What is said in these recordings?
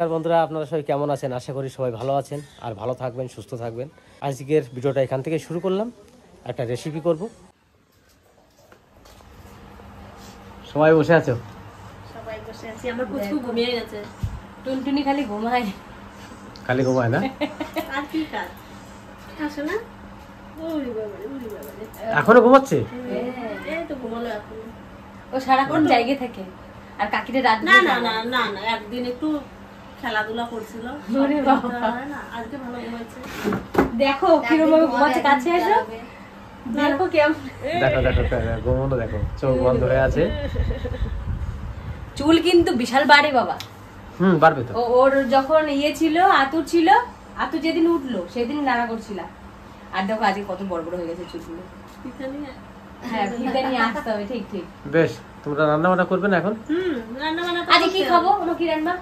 আর বন্ধুরা আপনারা সবাই কেমন আছেন? আশা করি সবাই ভালো আছেন আর ভালো থাকবেন, সুস্থ থাকবেন। আজকের ভিডিওটা এখান থেকে শুরু করলাম। একটা রেসিপি করব। সবাই বসে আছো? সবাই বসে আছি। আমার পুচকু ঘুমিয়ে গেছে। টুনটুনি খালি ঘুমায়। খালি ঘুমায় না? আর কি কাজ? আসো না? ওরে বাবা রে, ওরে বাবা রে। এখনো ঘুমাচ্ছে? এই তো ঘুমালো এখন। ও সারাক্ষণ জায়গায় থাকে। আর কাকিরে রাত না না না না না, একদিন একটু খেলাধুলা করছিল। ওরে বাবা। না, আজকে ভালো ঘুমাচ্ছে। দেখো কিরকম ঘুমাচ্ছে, কাছে এসো। দেখো কেমন। দেখো দেখো ঘুমোনো দেখো, চোখ বন্ধ হয়ে আছে। চুল কিন্তু বিশাল বাড়ে বাবা। বাড়বে তো। ওর যখন ছিল আতুর ছিল, আতু যেদিন উঠলো সেদিন নাড়া করছিল। আর দেখো আজকে কত বড় বড় হয়ে গেছে চুলগুলো। হ্যাঁ ফিতা নিয়ে আসতে হবে। ঠিক ঠিক। বেশ, তোমরা রান্না বান্না করবে না এখন? রান্না বান্না আজকে কি খাবো? আমার কি রান্না?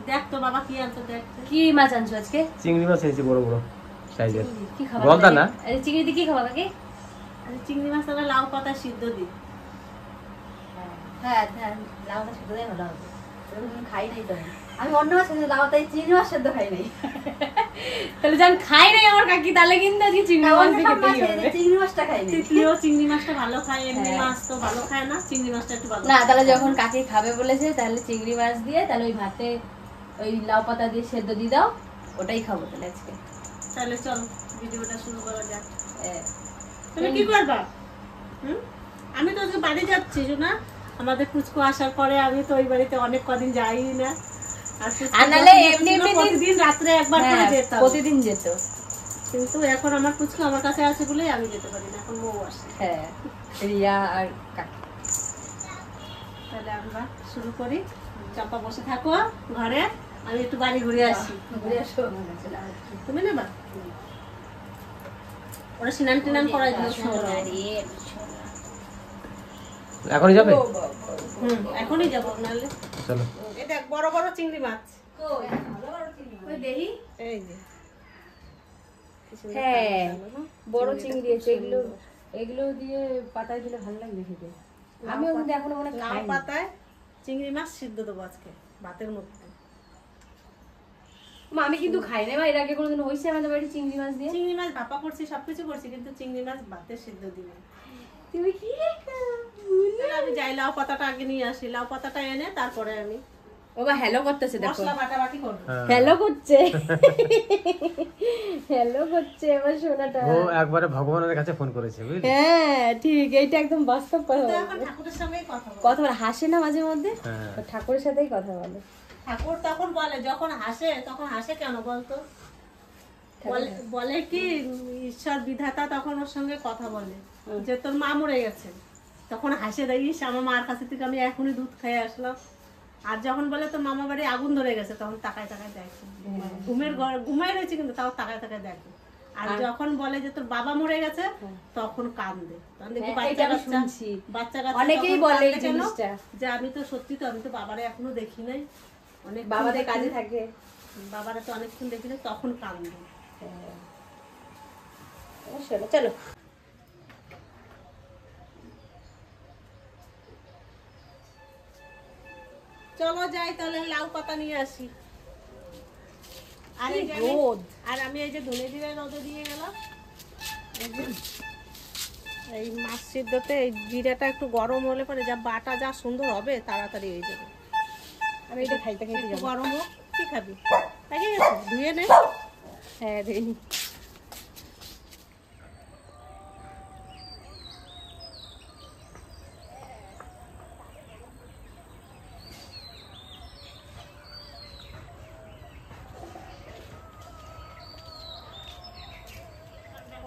দেখ তো বাবা কি আনছো, দেখ। কি মাছ আনছো আজকে? চিংড়ি মাছ এনেছি, বড় বড় সাইজের। কি খাবো? গলদা না? চিংড়ি দিয়ে কি খাবো কাকি? চিংড়ি মাছ আর লাউ পাতা সিদ্ধ দি। হ্যাঁ হ্যাঁ, লাউটা সেদ্ধ দিয়ে ভালো হবে। আমি খাই নাই তো। আমি অন্য মাছ খেয়েছি, লাউটাই চিংড়ি মাছ সেদ্ধ খাই নাই। তাহলে যখন খাই নাই আমার কাকি, তাহলে কিন্তু আজকে চিংড়ি মাছ দিয়ে খেতেই হবে। চিংড়ি মাছটা খাই নাই। তিতলিও চিংড়ি মাছটা ভালো খায়, এমনি মাছ তো ভালো খায় না, চিংড়ি মাছটা একটু ভালো না তাহলে যখন কাকি খাবে বলেছে তাহলে চিংড়ি মাছ দিয়ে, তাহলে ওই ভাতে ওই লাউ পাতা দিয়ে সেদ্ধ দিয়ে দাও, ওটাই খাবো তাহলে আজকে। তাহলে চলো ভিডিওটা শুরু করা যাক। তুমি কি করবা? আমি তো আজকে বাড়ি যাচ্ছি না, আমাদের পুচকু আসার পরে আমি তো ওই বাড়িতে অনেক কদিন যাই না। আর নালে এমনি এমনি প্রতিদিন রাত্রে একবার করে যেতাম, প্রতিদিন যেত। কিন্তু এখন আমার পুচকু আমার কাছে আছে বলেই আমি যেতে পারি না, এখন বউ আসে। হ্যাঁ রিয়া আর কাকি। তাহলে আমরা শুরু করি। চাপা বসে থাকো ঘরে, আমি একটু বাড়ি ঘুরে আসি। ঘুরে আসো। তুমি নেবা? ওরা স্নান টিনান করাই দিল। এখনই যাবে? এখনই যাবো নাহলে। চলো। এই দেখ বড় বড় চিংড়ি মাছ। ওই দেখি। এই যে হ্যাঁ বড় চিংড়ি আছে, এগুলো এগুলো দিয়ে পাতায় দিলে ভালো লাগবে খেতে। আমিও কিন্তু এখনো মনে লাউ খাই পাতায় চিংড়ি মাছ সিদ্ধ দেবো আজকে ভাতের মধ্যে। আমি কিন্তু খাই না। এর আগে কোনোদিন হয়েছে আমাদের বাড়ি চিংড়ি মাছ দিয়ে? চিংড়ি মাছ ভাপা করছি, সবকিছু করছি, কিন্তু চিংড়ি মাছ ভাতে সিদ্ধ দিই। তুমি কি আমি যাই লাউ পাতাটা আগে নিয়ে আসি, লাউ পাতাটা এনে তারপরে আমি বাবা হ্যালো করতেছে, দেখো মশলা বাটাবাটি করবো। হ্যালো করছে। হ্যালো করছে আমার সোনাটা। ও একবারে ভগবানের কাছে ফোন করেছে, বুঝলি? হ্যাঁ ঠিক, এইটা একদম বাস্তব কথা। এখন ঠাকুরের সঙ্গেই কথা বলে। কথা বলে হাসে না মাঝে মধ্যে, হ্যাঁ। ঠাকুরের সাথেই কথা বলে। ঠাকুর তখন বলে, যখন হাসে তখন হাসে কেন বলতো? বলে কি ঈশ্বর বিধাতা তখন ওর সঙ্গে কথা বলে যে তোর মা মরে গেছে, তখন হাসে দেখিস আমার মার কাছে থেকে আমি এখনই দুধ খেয়ে আসলাম। আর যখন বলে তোর মামা বাড়ি আগুন ধরে গেছে, তখন তাকায় তাকায় দেখে, ঘুমায় রয়েছে কিন্তু তাও তাকায় তাকায় দেখে। আর যখন বলে যে তোর বাবা মরে গেছে, তখন কান্দে। বাচ্চা অনেকেই বলে এই জিনিসটা যে আমি তো সত্যি তো, আমি তো বাবারে এখনো দেখি নাই, অনেক বাবাদের কাজে থাকে, বাবারা তো অনেকক্ষণ দেখি না, তখন কান্দে। চলো চলো চলো যাই তাহলে, লাউ পাতা নিয়ে আসি। আর আমি এই যে ধনে জিরে রোদে দিয়ে গেলাম। এই মাছ সিদ্ধতে এই জিরাটা একটু গরম হলে পরে যা বাটা যা সুন্দর হবে, তাড়াতাড়ি হয়ে যাবে। আমি এটা খাইতে খাইতে একটু গরম হোক। কি খাবি? পেকে গেছে, ধুয়ে নে। হ্যাঁ ধুইনি।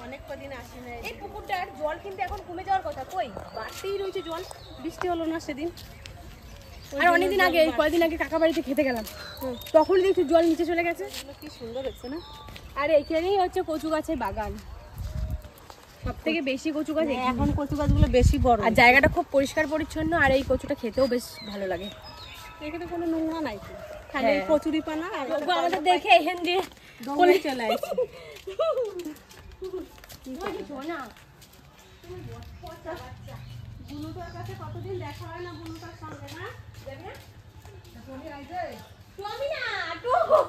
অনেক কদিন আসি না। এই পুকুরটার জল কিন্তু এখন কমে যাওয়ার কথা, কই বাড়তেই রয়েছে জল, বৃষ্টি হলো না সেদিন। আর অনেকদিন আগে, কয়েকদিন আগে কাকা বাড়িতে খেতে গেলাম, তখন দেখছি জল নিচে চলে গেছে। কি সুন্দর হচ্ছে না? আর এখানেই হচ্ছে কচু গাছের বাগান, সব থেকে বেশি কচু গাছ এখন কচু গাছগুলো বেশি বড়, আর জায়গাটা খুব পরিষ্কার পরিচ্ছন্ন, আর এই কচুটা খেতেও বেশ ভালো লাগে। এখানে কোনো নোংরা নাই, খালি কচুরি পানা। আর আমাদের দেখে এখান দিয়ে দৌড়ে চলে আসছে। বুনুটার কাছে কতদিন দেখা হয় না, বুনুটার সঙ্গে না? টমি না টুকু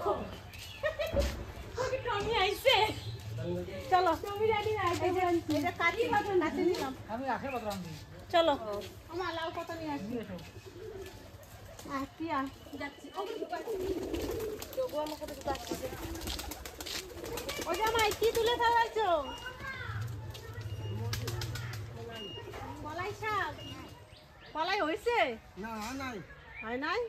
টমি আইছে চলো টমি রানি না এটা কাটি কাটি নিলাম আমি আখের পাত্র আনবি চলো আমার লাউ পাতা নিয়ে আসি কি আর যাচ্ছি যোগু আমাকে তো যাচ্ছে ও জামাই কি তুলে খাওয়াইছো কলাই শাক কলাই হয়েছে না নাই হয় নাই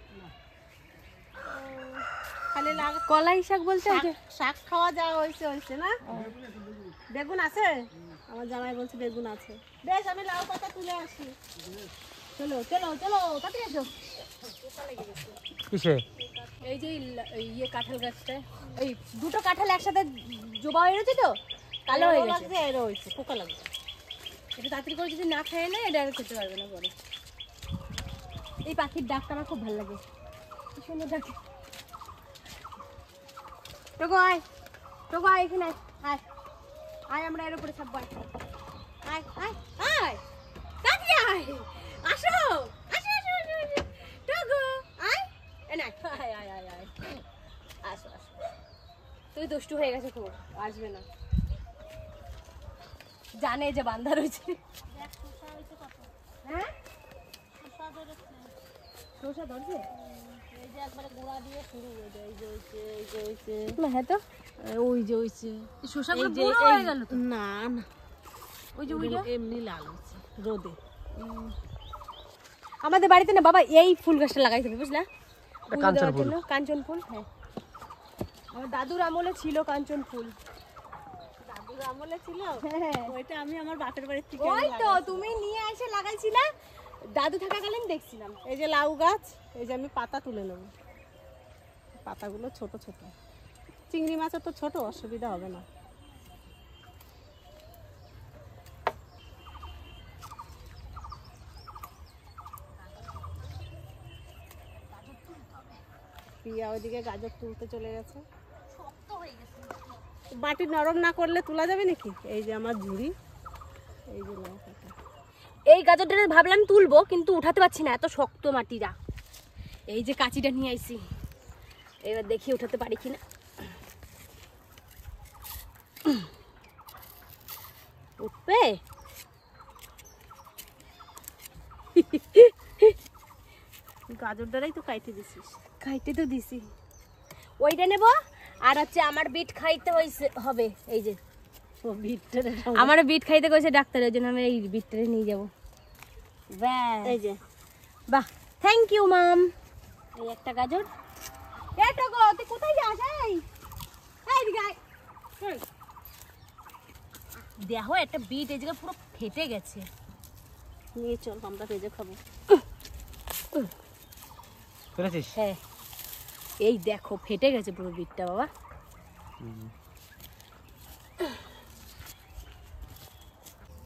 খালি লাগ কলাই শাক বলতে শাক খাওয়া যাওয়া হয়েছে না বেগুন আছে আমার জামাই বলছে বেগুন আছে বেশ আমি লাউ পাতা তুলে আসি চলো চলো চলো কাটে এসো কিসে এই যে ইয়ে কাঁঠাল গাছটা এই দুটো কাঁঠাল একসাথে জোবা হয়ে রয়েছে তো কালো হয়ে গেছে লাগছে এর হয়েছে পোকা লাগছে এটা তাড়াতাড়ি করে যদি না খায় না এটা আর খেতে পারবে না পরে এই পাখির ডাকটা আমার খুব ভালো লাগে কি সুন্দর ডাকে টোকো আয় এখানে আয় আয় আমরা এর উপরে সব আয় আয় আয় আয় কাকি আয় আসো আসো আসো আসো টোকো আয় এনে আয় আয় আয় আয় আসো আসো তুই দুষ্টু হয়ে গেছে খুব আসবে না জানে যে বান্ধা রয়েছে হ্যাঁ শসা ধরছে এই যে একবারে গুঁড়া দিয়ে শুরু হয়ে যায় এই যে হয়েছে না হ্যাঁ তো ওই যে হয়েছে শসাগুলো পুরো হয়ে গেল তো না না ওই যে ওইটা এমনি লাল হয়েছে রোদে আমাদের বাড়িতে না বাবা এই ফুল গাছটা লাগাইছিল বুঝলা ফুল কাঞ্চন দেওয়ার ফুল। জন্য, কাঞ্চন ফুল হ্যাঁ আমার দাদুর আমলে ছিল কাঞ্চন ফুল দাদুর আমলে ছিল হ্যাঁ ওইটা আমি আমার বাপের বাড়ির থেকে ওই তো তুমি নিয়ে এসে লাগাইছিলা দাদু থাকাকালীন দেখছিলাম এই যে লাউ গাছ এই যে আমি পাতা তুলে নেব পাতাগুলো ছোট ছোট চিংড়ি মাছের তো ছোট অসুবিধা হবে না প্রিয়া ওইদিকে গাজর তুলতে চলে গেছে বাটি নরম না করলে তোলা যাবে নাকি এই যে আমার ঝুড়ি এই যে লাউ পাতা এই গাজরটা ভাবলাম তুলবো কিন্তু উঠাতে পারছি না এত শক্ত মাটিটা এই যে কাঁচিটা নিয়ে আইছি এবার দেখি উঠাতে পারি কিনা উঠবে গাজর দ্বারাই তো কাইটে দিছিস খাইতে তো দিছি ওইটা নেব আর হচ্ছে আমার বিট খাইতে হবে এই যে ও বিটটা আমার বিট খাইতে কইছে ডাক্তার ওই জন্য আমি এই বিটটা নিয়ে যাব এই যে বাহ থ্যাংক ইউ মাম এই একটা গাজর এটা গো তুই কোথায় যাস এই দিকে আয় দেখো একটা বিট এই জায়গায় পুরো ফেটে গেছে নিয়ে চল আমরা ভেজে খাবো পেরেছিস হ্যাঁ এই দেখো ফেটে গেছে পুরো বিটটা বাবা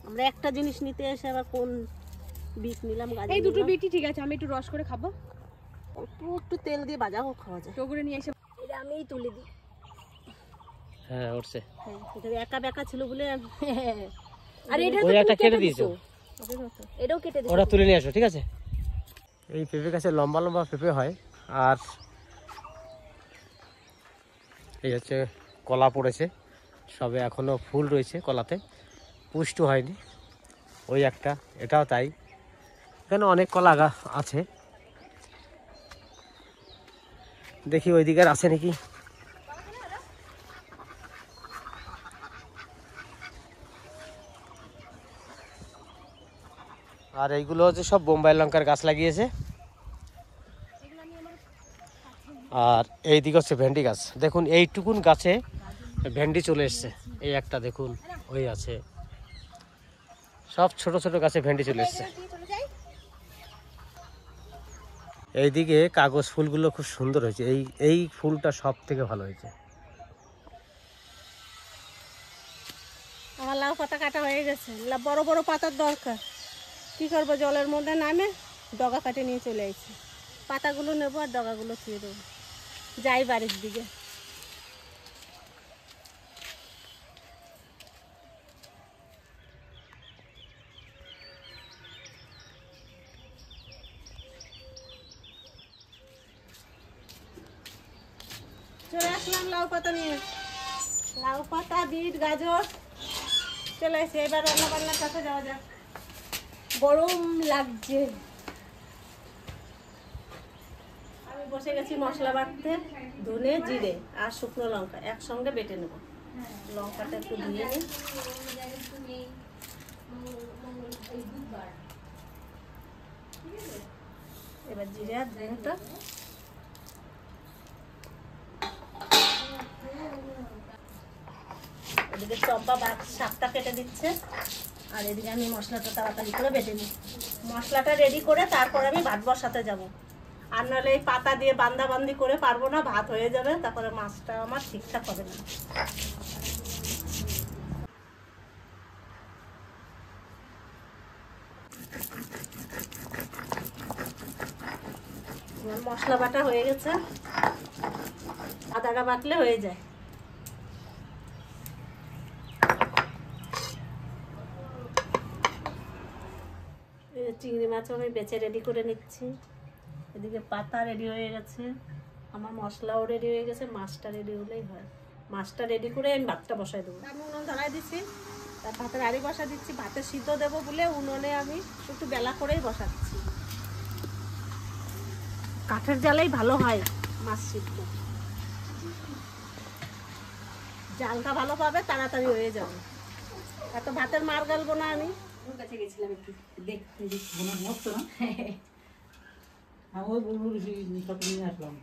আমরা একটা জিনিস নিতে এসে আবার কোন বিট নিলাম গাজর এই দুটো নিলাম। বিটই ঠিক আছে আমি একটু রস করে খাবো অল্প একটু তেল দিয়ে ভাজাও খাওয়া যায় টগরে নিয়ে এসে এটা আমিই তুলে দিই হ্যাঁ উঠছে হ্যাঁ এটা একা বেকা ছিল বলে আর এটা ওই একটা কেটে দিয়েছো এটাও কেটে দিই ওটা তুলে নিয়ে আসো ঠিক আছে এই পেঁপে গাছে লম্বা লম্বা পেঁপে হয় আর এই হচ্ছে কলা পড়েছে সবে এখনো ফুল রয়েছে কলাতে পুষ্ট হয়নি ওই একটা এটাও তাই এখানে অনেক কলা আছে দেখি ওই দিকের আছে নাকি আর এইগুলো হচ্ছে সব বোম্বাই লঙ্কার গাছ লাগিয়েছে আর এই দিকে হচ্ছে ভেন্ডি গাছ দেখুন এইটুকুন গাছে ভেন্ডি চলে এসছে এই একটা দেখুন ওই আছে সব ছোট ছোট গাছে ভেন্ডি চলে এসছে এইদিকে কাগজ ফুলগুলো খুব সুন্দর হয়েছে এই ফুলটা সব থেকে ভালো হয়েছে আমার লাউ পাতা কাটা হয়ে গেছে বড় বড় পাতার দরকার কি করবো জলের মধ্যে নামে ডগা কাটে নিয়ে চলে আসছি পাতাগুলো নেবো আর ডগাগুলো ছুঁয়ে দেবো যাই বাড়ির দিকে চলে আসলাম লাউ পাতা নিয়ে। লাউ পাতা, বিট, গাজর চলে এসে এবার রান্না বান্নার কাছে যাওয়া যাক। গরম লাগছে। আমি বসে গেছি মশলা বাটতে। ধনে, জিরে আর শুকনো লঙ্কা একসঙ্গে বেটে নেব। লঙ্কাটা একটু ধুয়ে নিই। এবার জিরে আর ধনেটা এদিকে চম্পা শাকটা কেটে দিচ্ছে আর এদিকে আমি মশলাটা তাড়াতাড়ি করে বেটে নিই। মশলাটা রেডি করে তারপর আমি ভাত বসাতে যাব। আর নাহলে এই পাতা দিয়ে বান্দাবান্দি করে পারবো না, ভাত হয়ে যাবে, তারপরে মাছটা আমার ঠিকঠাক হবে না। আমার মশলা বাটা হয়ে গেছে, আদাটা বাটলে হয়ে যায়। চিংড়ি মাছও আমি বেছে রেডি করে নিচ্ছি। এদিকে পাতা রেডি হয়ে গেছে, আমার মশলাও রেডি হয়ে গেছে, মাছটা রেডি হলেই হয়। মাছটা রেডি করে আমি ভাতটা বসাই দেবো। আমি উনুন ধরাই দিচ্ছি, তার ভাতের আড়ি বসা দিচ্ছি। ভাতে সিদ্ধ দেবো বলে উনুনে আমি একটু বেলা করেই বসাচ্ছি। কাঠের জালেই ভালো হয় মাছ সিদ্ধ, জালটা ভালো পাবে, তাড়াতাড়ি হয়ে যাবে। এত ভাতের মার গালবো না আমি। ওর কাছে গেছিলাম একটু দেখতে। বোনার মস্ত না? আমি বলবো বেশি সব নিয়ে আসলাম।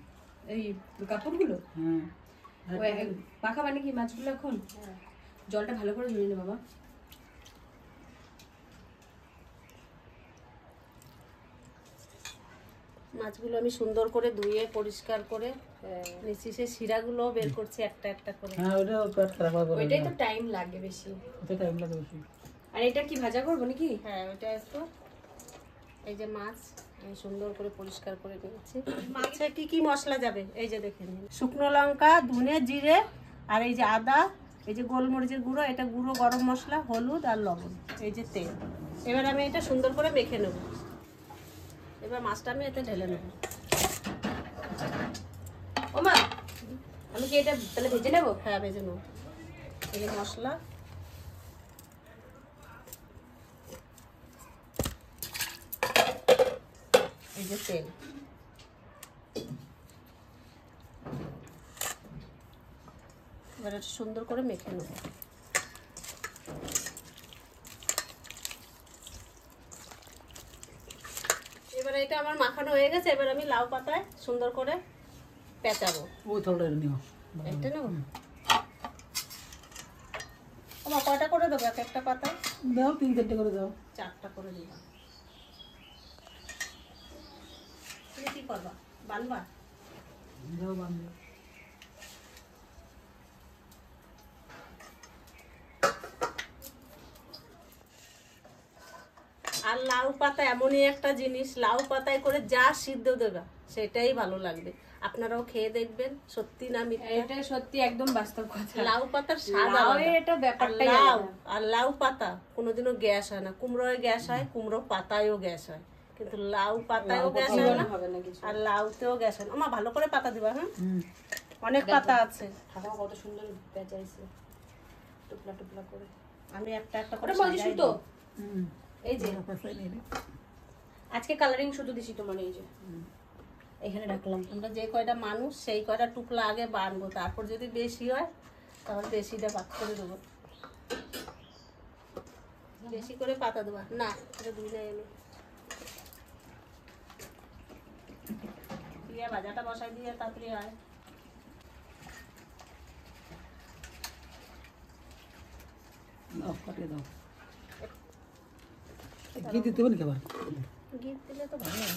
এই কাপড়গুলো হ্যাঁ। ওই পাখা মানে কি মাছগুলো এখন? জলটা ভালো করে ঝরিয়ে নে বাবা। মাছগুলো আমি সুন্দর করে ধুয়ে পরিষ্কার করে নিচ্ছি। সে শিরাগুলো বের করছি একটা একটা করে। হ্যাঁ, ওটা পেট খারাপ হবে। ওইটাই তো টাইম লাগে বেশি। ওটা টাইম লাগে বেশি। আর এটা কি ভাজা করবো নাকি? হ্যাঁ, ওইটা একটু। এই যে মাছ আমি সুন্দর করে পরিষ্কার করে নিয়েছি। মাছে কি কি মশলা যাবে এই যে দেখে নিন। শুকনো লঙ্কা, ধনে, জিরে আর এই যে আদা, এই যে গোলমরিচের গুঁড়ো, এটা গুঁড়ো গরম মশলা, হলুদ আর লবণ, এই যে তেল। এবার আমি এটা সুন্দর করে মেখে নেব। এবার মাছটা আমি এতে ঢেলে নেব। ও মা, আমি কি এটা তাহলে ভেজে নেবো? হ্যাঁ, ভেজে নেব। এই যে মশলা, এই যে তেল। এবার এটা সুন্দর করে মেখে নেব। এবার এটা আমার মাখানো হয়ে গেছে। এবার আমি লাউ পাতায় সুন্দর করে পেঁচাবো। ওই থলটা নিও। একটা নেব। আমার কয়টা করে দেবো এক একটা পাতায়? দাও, 3-4টে করে দাও। 4টা করে দিবা। তুমি কি করবা, বানবা? দাও বান্ধব। আর লাউ পাতা এমনই একটা জিনিস, লাউ পাতায় করে যা সিদ্ধ দেবা সেটাই ভালো লাগবে। আপনারাও খেয়ে দেখবেন, সত্যি না মিথ্যা। এটা সত্যি একদম বাস্তব কথা। লাউ পাতার স্বাদ লাউয়ের আলাদা। এটা ব্যাপারটাই আর লাউ আলাদা। আর লাউ পাতা কোনোদিনও গ্যাস হয় না। কুমড়োয় গ্যাস হয়, কুমড়ো পাতায়ও গ্যাস হয়, কিন্তু লাউ পাতায়ও গ্যাস হয় না, হবে না কিছু। আর লাউতেও গ্যাস হয় না। আমার ভালো করে পাতা দিবা। হ্যাঁ, অনেক পাতা আছে। ঠাকুমা কত সুন্দর পেঁচাইছে টুকলা টুকলা করে। আমি একটা একটা করে ওটা মাঝে সাজাই সুতো। দিই। এই যে পেছাই নিয়ে নে। আজকে কালারিং সুতো দিছি তোমার, এই যে এখানে রাখলাম। আমরা যে কয়টা মানুষ সেই কয়টা টুকলা আগে বানবো, তারপর যদি বেশি হয় তাহলে বেশিটা ভাগ করে দেবো। বেশি করে পাতা দেবা না, এটা দুই নাই। আমি দিয়ে ভাজাটা বসাই দিয়ে তাড়াতাড়ি হয়। দাও, কাটিয়ে দাও। ঘি দিতে হবে নাকি আবার? ঘি দিলে তো ভালো হয়।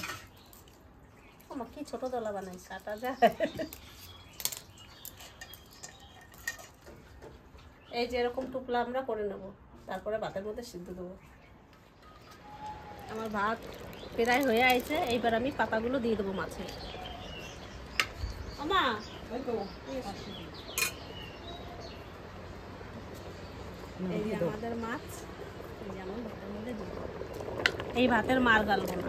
আমার কি ছোট দলা বানাই, কাটা যায়। এই যে এরকম টুকলা আমরা করে নেব, তারপরে ভাতের মধ্যে সিদ্ধ দেবো। আমার ভাত প্রায় হয়ে আছে। এইবার আমি পাতাগুলো দিয়ে দেবো মাছে। আমা এই যে আমাদের মাছ, এই যে আমার ভাতের মধ্যে দিয়ে দেবো। এই ভাতের মার গালবো না।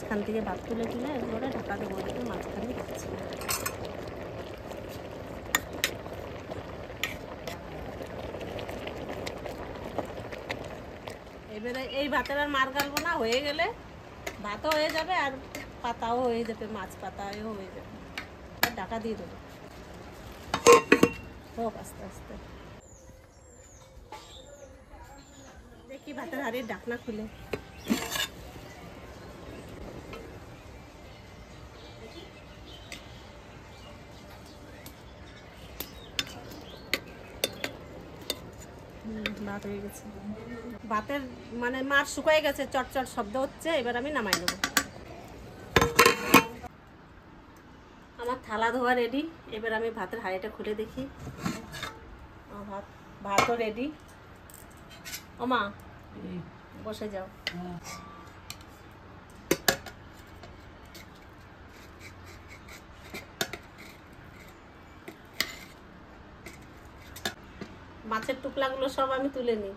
মাঝখান থেকে ভাত তুলে তুলে এগুলো ঢাকা দেবো, দেখে মাঝখানে রাখছি। এবারে এই ভাতের আর মার গালবো না, হয়ে গেলে ভাতও হয়ে যাবে আর পাতাও হয়ে যাবে, মাছ পাতাও হয়ে যাবে। ঢাকা দিয়ে দেবো, হোক আস্তে আস্তে। দেখি ভাতের হাঁড়ির ঢাকনা খুলে। ভাত হয়ে গেছে, ভাতের মানে মাছ শুকায় গেছে, চটচট শব্দ হচ্ছে। এবার আমি নামাই নেবো। আমার থালা ধোয়া রেডি। এবার আমি ভাতের হাঁড়িটা খুলে দেখি। আমার ভাতও রেডি। ও মা, বসে যাও। মাছের টুকলাগুলো সব আমি তুলে নিই।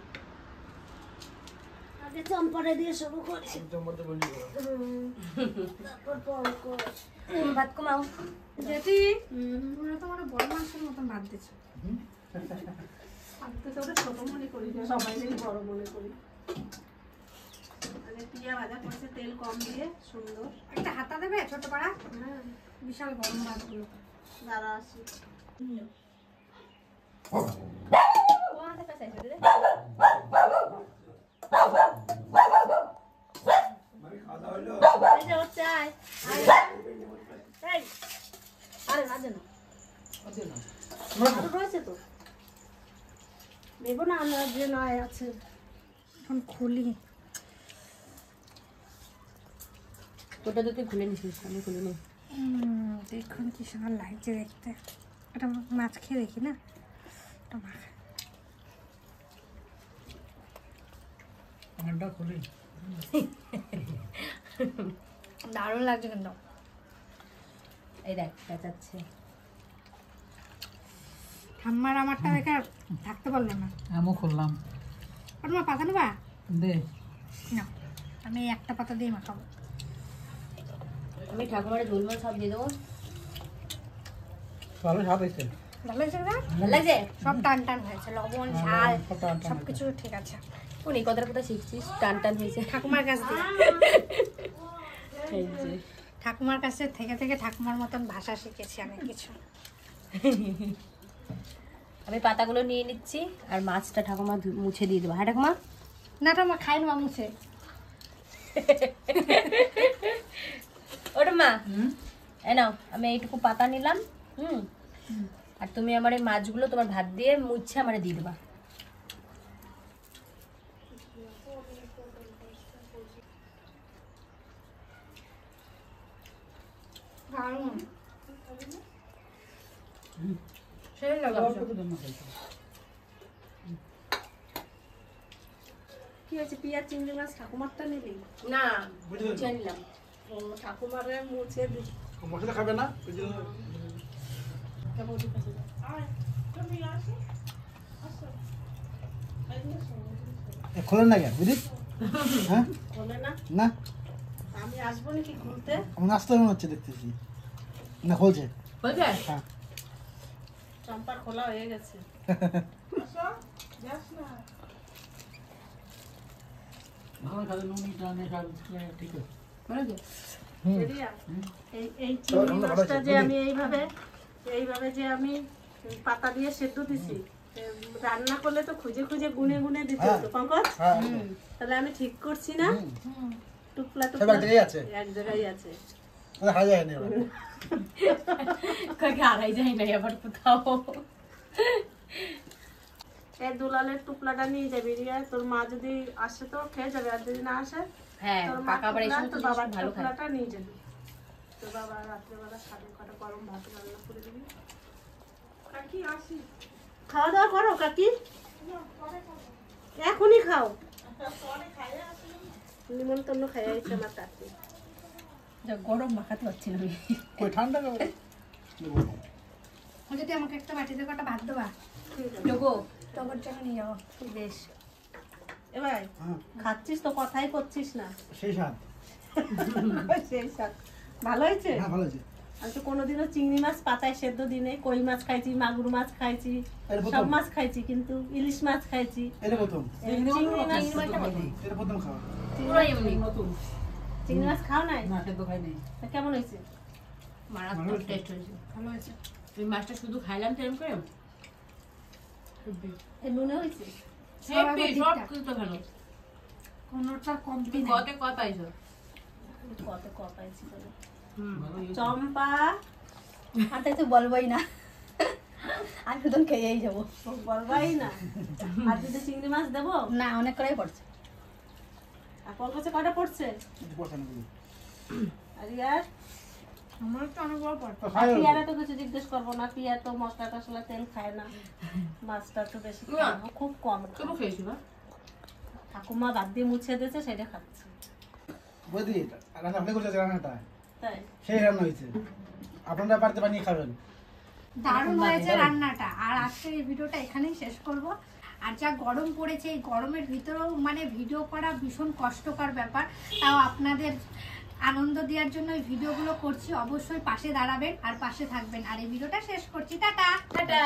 আগে চম্পাটা দিয়ে শুরু করি। ভাত কমাও। যেটি তোমরা তো আমার বড় মানুষের মতন ভাত দিচ্ছ। আমি তো ওটা ছোট মনে করি না, সবাই মিলে বড় মনে করি। আগে পিয়া ভাজা করছে তেল কম দিয়ে, সুন্দর। একটা হাতা দেবে ছোট পাড়া, হ্যাঁ, বিশাল গরম ভাতগুলো। দাঁড়া আসি। এই যে হচ্ছে, আয় এই, আরে ভাজে না, আরো রয়েছে তো, নেবো না আমরা যে নয় আছে। এখন খুলি। তোটা তো তুই খুলে নিছিস, আমি খুলে নিই। দেখুন কি সুন্দর লাগছে দেখতে। এটা মাছ খেয়ে দেখি না, এটা মাছ। আমারটা খুলি। দারুণ লাগছে কিন্তু। এই দেখ পেঁচাচ্ছে। ঠাম্মার আমারটা দেখে আর থাকতে পারলো না। আমিও খুললাম। আর তোমার পাতা নেবা দে। না, আমি এই একটা পাতা দিয়ে মাখাবো। আমি ঠাকুমার ঝোলমাল সব দিয়ে দেবো। ভালো স্বাদ হয়েছে। ভালো লাগছে না? ভালো লাগছে? সব টান টান হয়েছে, লবণ ঝাল সব টান টান সব কিছু ঠিক আছে। কোন এই কথাটা কোথায় শিখছিস? টান টান হয়েছে। ঠাকুমার কাছ দিয়ে, এই যে ঠাকুমার কাছে থেকে থেকে ঠাকুমার মতন ভাষা শিখেছি অনেক কিছু। আমি পাতাগুলো নিয়ে নিচ্ছি আর মাছটা ঠাকুমা মুছে দিয়ে দেবো। হ্যাঁ ঠাকুমা? না ঠাকুমা খাই না মুছে। ওটা মা, এই নাও আমি এইটুকু পাতা নিলাম। আর তুমি আমার এই মাছগুলো তোমার ভাত দিয়ে মুছে আমারে দিয়ে দেবা। দারুণ। সেই লাগাচ্ছে। কি হয়েছে, পিয়া চিংড়ি মাছ ঠাকুমারটা নিবি? না, মুছে নিলাম। ও ঠাকুমারে মুছে দি। মশলা খাবে না? খোলেন না কেন বুঝি? হ্যাঁ বলে না না, আমি আসবো নাকি ঘুরতে? আমার নাস্তা মনে হচ্ছে দেখতেছি। না খুলছে। হয়েছে? হ্যাঁ। চম্পার খোলা হয়ে গেছে। ভালো কাজে নুনি টানে সব ঠিক আছে। হয়েছে? রিয়া, এই চিংড়ি মাছটা যে আমি এইভাবে যে আমি পাতা দিয়ে সেদ্ধ দিছি, রান্না করলে তো খুঁজে খুঁজে গুনে গুনে দিতে হতো পঙ্কজ। হ্যাঁ। তাহলে আমি ঠিক করছি না? টুকলা সব টুকলা এক জায়গায় আছে। এক জায়গায় আছে। হাজার যায়নি এবার। কাকে হারাই যায় না আবার কোথাও। এই দুলালের টুকলাটা নিয়ে যাবি রিয়া, তোর মা যদি আসে তো খেয়ে যাবে, আর যদি না আসে হ্যাঁ, তোর মা কাকা আবার এই সমস্ত তোর জিনিস বাবার ভালো খায়। টুকলাটা নিয়ে যাবি। তোর বাবা রাত্রেবেলা সাড়ে কটা গরম ভাত রান্না করে দিবি। কাকি আসি, খাওয়া দাওয়া করো কাকি, এখনই খাও। নিমন্ত্রণ খাইয়া আসছে আমার কাকি। যা গরম মাখাতে পারছি না আমি। কই ঠান্ডা খাবে? যদি আমাকে একটা বাটিতে কটা ভাত দেবা, যোগো তোমার জন্য নিয়ে যাবো। বেশ, এ ভাই হ্যাঁ, খাচ্ছিস তো, কথাই করছিস না। সেই স্বাদ। সেই শাক ভালো হয়েছে? হ্যাঁ ভালো আছে। আমি তো কোনোদিনও চিংড়ি মাছ পাতায় সেদ্ধ দিনে, কই মাছ খাইছি, মাগুর মাছ খাইছি, এর প্রথম? সব মাছ খাইছি, কিন্তু ইলিশ মাছ খাইছি। এটা প্রথম। এই চিংড়ি মাছ এটা প্রথম খাওয়া। পুরো এমনি নতুন। চিংড়ি মাছ খাও নাই? না সেদ্ধ খাই নাই। তা কেমন হয়েছে? মারাত্মক টেস্ট হয়েছে। ভালো হয়েছে। এই মাছটা শুধু খাইলাম তো এরকম করে এই নুনে হয়েছে? হেভি, সব কিছু ভালো। কোনোটা কম তুমি কতে কয় পাইছো? কত পাইছি বলে। ভালো হয়েছে। চম্পা আর তাই তো বলবোই না, আমি শুধু খেয়েই যাবো। বলবাই না। আর যদি চিংড়ি মাছ দেবো? না, অনেক করাই পড়ছে। আর পর কাছে কয়টা পড়ছে? একটু বসানো দিবি। আর ইয়ার আমার তো অনেক বড় পড়ছে। তো খাই পিয়ারা তো কিছু জিজ্ঞেস করবো না, পিয়া তো মশলা টসলা তেল খায় না, মাছটা তো বেশি খায় না, খুব কম খায়। তুমি খেয়েছি না? ঠাকুমা বাদ দিয়ে মুছে দিয়েছে, সেটা খাচ্ছে। বৌদি রান্না ভালো করছে রান্নাটা। তাই সেই রান্না হয়েছে। আপনারা বাড়িতে বানিয়ে খাবেন। দারুণ হয়েছে রান্নাটা। আর আজকের এই ভিডিওটা এখানেই শেষ করব। আর যা গরম পড়েছে, এই গরমের ভিতরেও মানে ভিডিও করা ভীষণ কষ্টকর ব্যাপার, তাও আপনাদের আনন্দ দেওয়ার জন্য এই ভিডিওগুলো করছি। অবশ্যই পাশে দাঁড়াবেন আর পাশে থাকবেন। আর এই ভিডিওটা শেষ করছি, টাটা। টাটা।